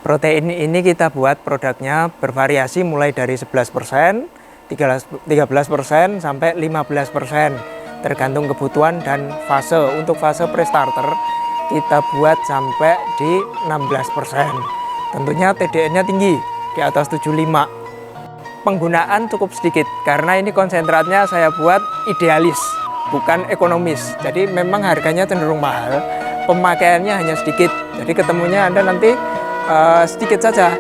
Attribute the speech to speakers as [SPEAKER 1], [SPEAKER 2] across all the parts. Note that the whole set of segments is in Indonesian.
[SPEAKER 1] Protein ini kita buat produknya bervariasi mulai dari 11%, 13% sampai 15%, tergantung kebutuhan dan fase. Untuk fase pre-starter kita buat sampai di 16%. Tentunya TDN-nya tinggi, di atas 75. Penggunaan cukup sedikit karena ini konsentratnya saya buat idealis, bukan ekonomis. Jadi memang harganya cenderung mahal, pemakaiannya hanya sedikit. Jadi ketemunya Anda nanti sedikit saja,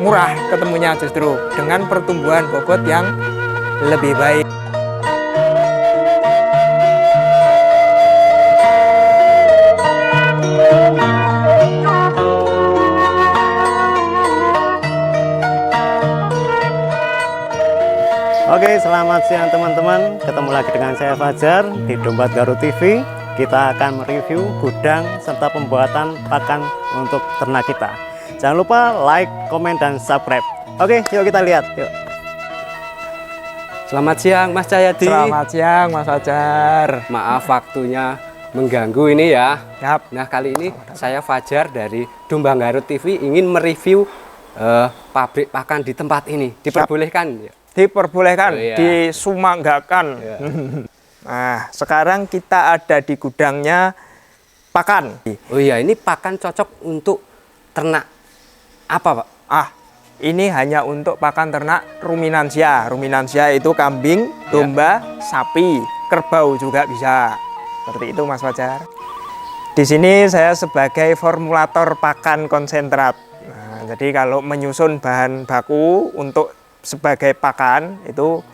[SPEAKER 1] murah ketemunya justru dengan pertumbuhan bobot yang lebih baik.
[SPEAKER 2] Oke, selamat siang teman-teman. Ketemu lagi dengan saya Fajar di Domba Garut TV. Kita akan mereview gudang serta pembuatan pakan untuk ternak kita. Jangan lupa like, komen, dan subscribe. Oke, yuk kita lihat. Yuk.
[SPEAKER 3] Selamat siang Mas Cahyadi.
[SPEAKER 1] Selamat siang Mas Fajar.
[SPEAKER 3] Maaf waktunya mengganggu ini ya.
[SPEAKER 1] Yap.
[SPEAKER 3] Nah kali ini saya Fajar dari Domba Garut TV ingin mereview pabrik pakan di tempat ini. Diperbolehkan?
[SPEAKER 1] Diperbolehkan,
[SPEAKER 3] Oh, iya.
[SPEAKER 1] disumanggakan.
[SPEAKER 3] Iya.
[SPEAKER 1] Nah, sekarang kita ada di gudangnya pakan.
[SPEAKER 3] Oh iya, ini pakan cocok untuk ternak apa Pak?
[SPEAKER 1] Ini hanya untuk pakan ternak ruminansia. Ruminansia itu kambing, domba, sapi, kerbau juga bisa. Seperti itu Mas Fajar. Di sini saya sebagai formulator pakan konsentrat. Nah, jadi kalau menyusun bahan baku untuk sebagai pakan itu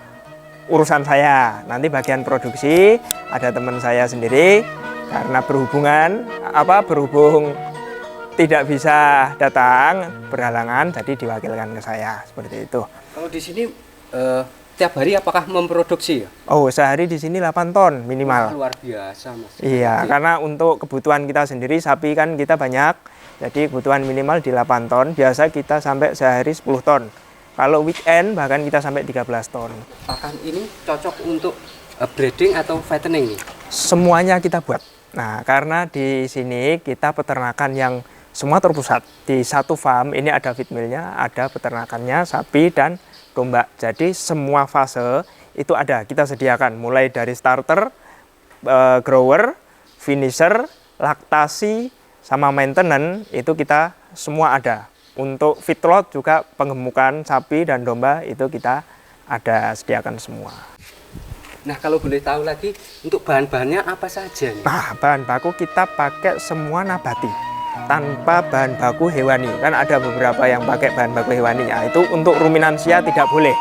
[SPEAKER 1] urusan saya. Nanti bagian produksi ada teman saya sendiri, karena berhubung tidak bisa datang, berhalangan, jadi diwakilkan ke saya seperti itu.
[SPEAKER 3] Kalau di sini tiap hari apakah memproduksi ya?
[SPEAKER 1] Oh, sehari di sini 8 ton minimal.
[SPEAKER 3] Luar biasa Mas.
[SPEAKER 1] Iya, karena untuk kebutuhan kita sendiri sapi kan kita banyak, jadi kebutuhan minimal di 8 ton. Biasa kita sampai sehari 10 ton. Kalau weekend bahkan kita sampai 13 ton.
[SPEAKER 3] Pakan ini cocok untuk breeding atau fattening?
[SPEAKER 1] Semuanya kita buat. Nah, karena di sini kita peternakan yang semua terpusat. Di satu farm ini ada feed millnya, ada peternakannya sapi dan domba. Jadi semua fase itu ada, kita sediakan. Mulai dari starter, grower, finisher, laktasi, sama maintenance, itu kita semua ada. Untuk feedlot juga penggemukan sapi dan domba itu kita ada sediakan semua.
[SPEAKER 3] Nah kalau boleh tahu lagi untuk bahan-bahannya apa saja nih?
[SPEAKER 1] Nah, bahan baku kita pakai semua nabati tanpa bahan baku hewani. Kan ada beberapa yang pakai bahan baku hewani. Nah, itu untuk ruminansia tidak boleh,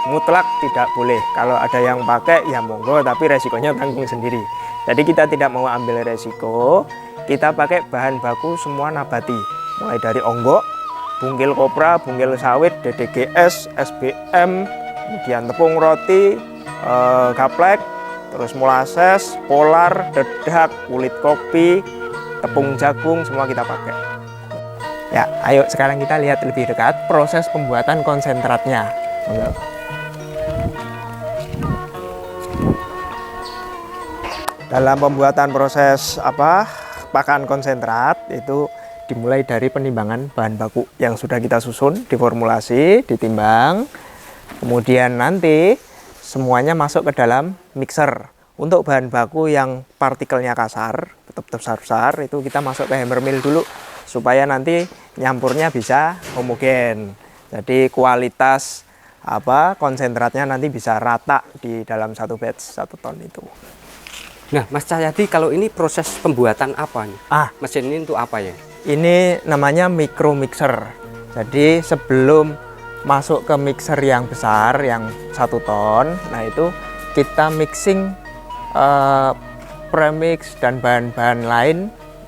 [SPEAKER 1] mutlak tidak boleh. Kalau ada yang pakai ya monggo, tapi resikonya tanggung sendiri. Jadi kita tidak mau ambil resiko, kita pakai bahan baku semua nabati, mulai dari onggok, bungkil kopra, bungkil sawit, DDGS, SBM, kemudian tepung roti, gaplek, terus molasses, polar, dedak, kulit kopi, tepung jagung, semua kita pakai. Ya, ayo sekarang kita lihat lebih dekat proses pembuatan konsentratnya. Dalam pembuatan proses pakan konsentrat itu dimulai dari penimbangan bahan baku yang sudah kita susun, diformulasi, ditimbang, kemudian nanti semuanya masuk ke dalam mixer. Untuk bahan baku yang partikelnya kasar, tetap besar-besar, itu kita masuk ke hammer mill dulu supaya nanti nyampurnya bisa homogen. Jadi kualitas konsentratnya nanti bisa rata di dalam satu batch 1 ton itu.
[SPEAKER 3] Nah Mas Cahyadi, kalau ini proses pembuatan apa nih? Mesin ini untuk apa ya?
[SPEAKER 1] Ini namanya micro mixer. Jadi sebelum masuk ke mixer yang besar yang 1 ton, nah itu kita mixing premix dan bahan-bahan lain,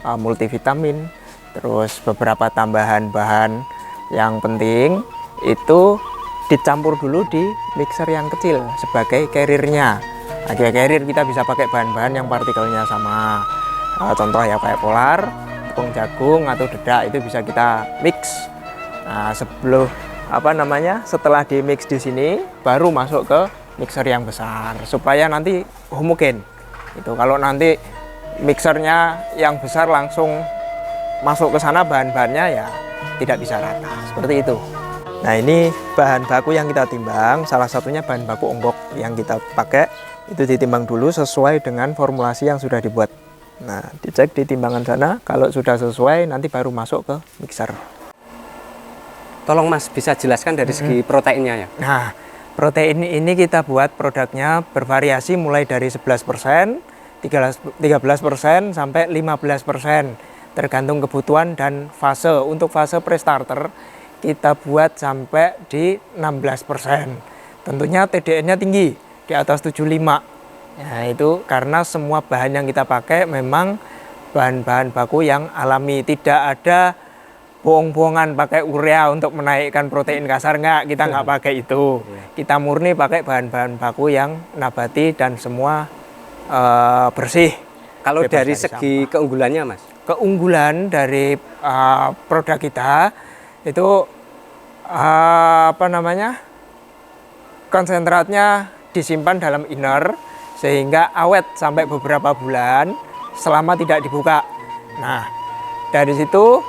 [SPEAKER 1] multivitamin, terus beberapa tambahan bahan yang penting itu dicampur dulu di mixer yang kecil sebagai carrier-nya. Nah, carrier kita bisa pakai bahan-bahan yang partikelnya sama, contoh ya kayak polar, tepung jagung atau dedak, itu bisa kita mix. Nah, setelah di mix di sini baru masuk ke mixer yang besar supaya nanti homogen. Itu kalau nanti mixernya yang besar langsung masuk ke sana bahan-bahannya ya tidak bisa rata, seperti itu. Nah, ini bahan baku yang kita timbang, salah satunya bahan baku onggok yang kita pakai, itu ditimbang dulu sesuai dengan formulasi yang sudah dibuat. Nah, dicek di timbangan sana, kalau sudah sesuai nanti baru masuk ke mixer.
[SPEAKER 3] Tolong Mas bisa jelaskan dari segi proteinnya ya.
[SPEAKER 1] Nah, protein ini kita buat produknya bervariasi mulai dari 11%, 13% sampai 15%, tergantung kebutuhan dan fase. Untuk fase pre-starter kita buat sampai di 16%. Tentunya TDN-nya tinggi, di atas 75. Nah, itu karena semua bahan yang kita pakai memang bahan-bahan baku yang alami, tidak ada bohong-bohongan pakai urea untuk menaikkan protein kasar, enggak, kita nggak pakai itu. Kita murni pakai bahan-bahan baku yang nabati dan semua bersih.
[SPEAKER 3] Kalau
[SPEAKER 1] Bebas
[SPEAKER 3] dari
[SPEAKER 1] dari
[SPEAKER 3] segi keunggulannya Mas?
[SPEAKER 1] Keunggulan dari produk kita itu konsentratnya disimpan dalam inner sehingga awet sampai beberapa bulan selama tidak dibuka. Nah, dari situ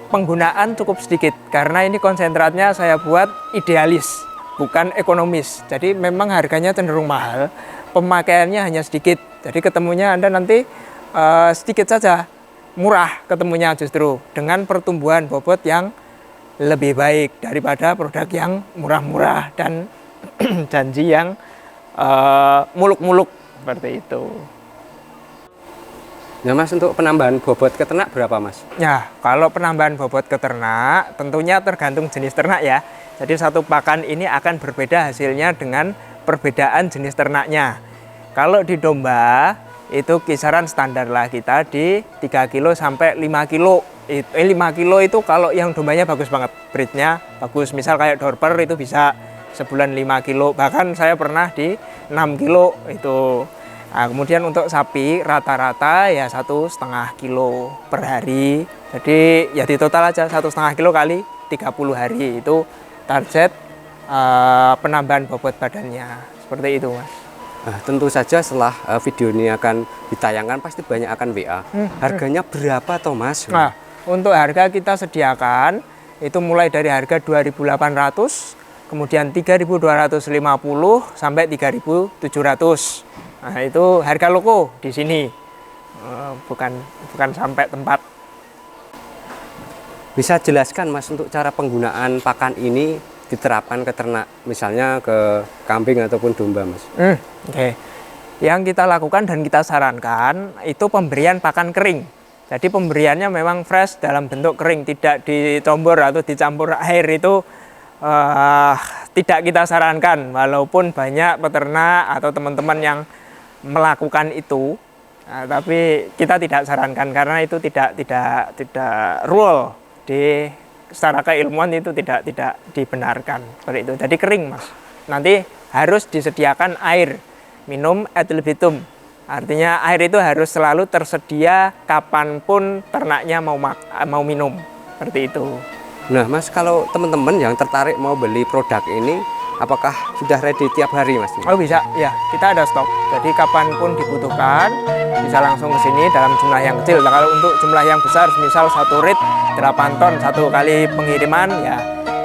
[SPEAKER 1] penggunaan cukup sedikit karena ini konsentratnya saya buat idealis, bukan ekonomis. Jadi memang harganya cenderung mahal, pemakaiannya hanya sedikit. Jadi ketemunya Anda nanti sedikit saja, murah ketemunya justru dengan pertumbuhan bobot yang lebih baik daripada produk yang murah-murah dan janji yang muluk-muluk seperti itu.
[SPEAKER 3] Nah Mas, untuk penambahan bobot ke ternak berapa Mas?
[SPEAKER 1] Ya, kalau penambahan bobot ke ternak tentunya tergantung jenis ternak ya. Jadi satu pakan ini akan berbeda hasilnya dengan perbedaan jenis ternaknya. Kalau di domba itu kisaran standar lah kita di 3 kilo sampai 5 kilo. 5 kilo itu kalau yang dombanya bagus banget, breednya bagus. Misal kayak Dorper itu bisa sebulan 5 kilo, bahkan saya pernah di 6 kilo itu. Nah, kemudian untuk sapi rata-rata ya 1,5 kilo per hari. Jadi ya di total aja 1,5 kilo kali 30 hari itu target penambahan bobot badannya. Seperti itu Mas.
[SPEAKER 3] Nah, tentu saja setelah video ini akan ditayangkan pasti banyak akan WA. Harganya berapa toh Mas?
[SPEAKER 1] Nah, untuk harga kita sediakan itu mulai dari harga 2.800, kemudian 3.250 sampai 3.700. Nah, itu harga loko di sini, bukan sampai tempat.
[SPEAKER 3] Bisa jelaskan Mas untuk cara penggunaan pakan ini diterapkan ke ternak, misalnya ke kambing ataupun domba Mas?
[SPEAKER 1] Oke. Yang kita lakukan dan kita sarankan itu pemberian pakan kering. Jadi pemberiannya memang fresh dalam bentuk kering, tidak dicombor atau dicampur air itu tidak kita sarankan. Walaupun banyak peternak atau teman-teman yang melakukan itu, nah, tapi kita tidak sarankan karena itu tidak rule di secara keilmuan itu tidak dibenarkan seperti itu. Jadi kering Mas. Nanti harus disediakan air minum ad libitum. Artinya air itu harus selalu tersedia kapanpun ternaknya mau minum seperti itu.
[SPEAKER 3] Nah Mas, kalau teman-teman yang tertarik mau beli produk ini, apakah sudah ready tiap hari Mas?
[SPEAKER 1] Oh bisa, ya kita ada stok. Jadi kapanpun dibutuhkan bisa langsung ke sini dalam jumlah yang kecil. Nah, kalau untuk jumlah yang besar, misal 1 rit 8 ton 1 kali pengiriman, ya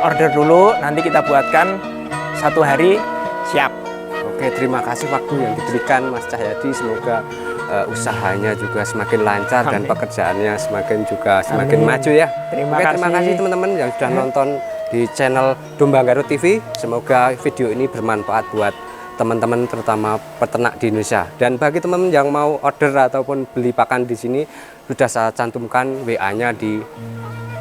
[SPEAKER 1] order dulu, nanti kita buatkan 1 hari siap.
[SPEAKER 3] Oke, terima kasih waktu yang diberikan Mas Cahyadi. Semoga usahanya juga semakin lancar. Amin. Dan pekerjaannya semakin maju ya. Terima kasih teman-teman yang sudah nonton di channel Domba Garut TV. Semoga video ini bermanfaat buat teman-teman terutama peternak di Indonesia. Dan bagi teman-teman yang mau order ataupun beli pakan di sini, sudah saya cantumkan WA-nya di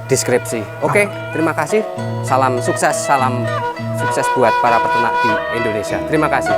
[SPEAKER 3] deskripsi. Oke, terima kasih. Salam sukses buat para peternak di Indonesia. Terima kasih.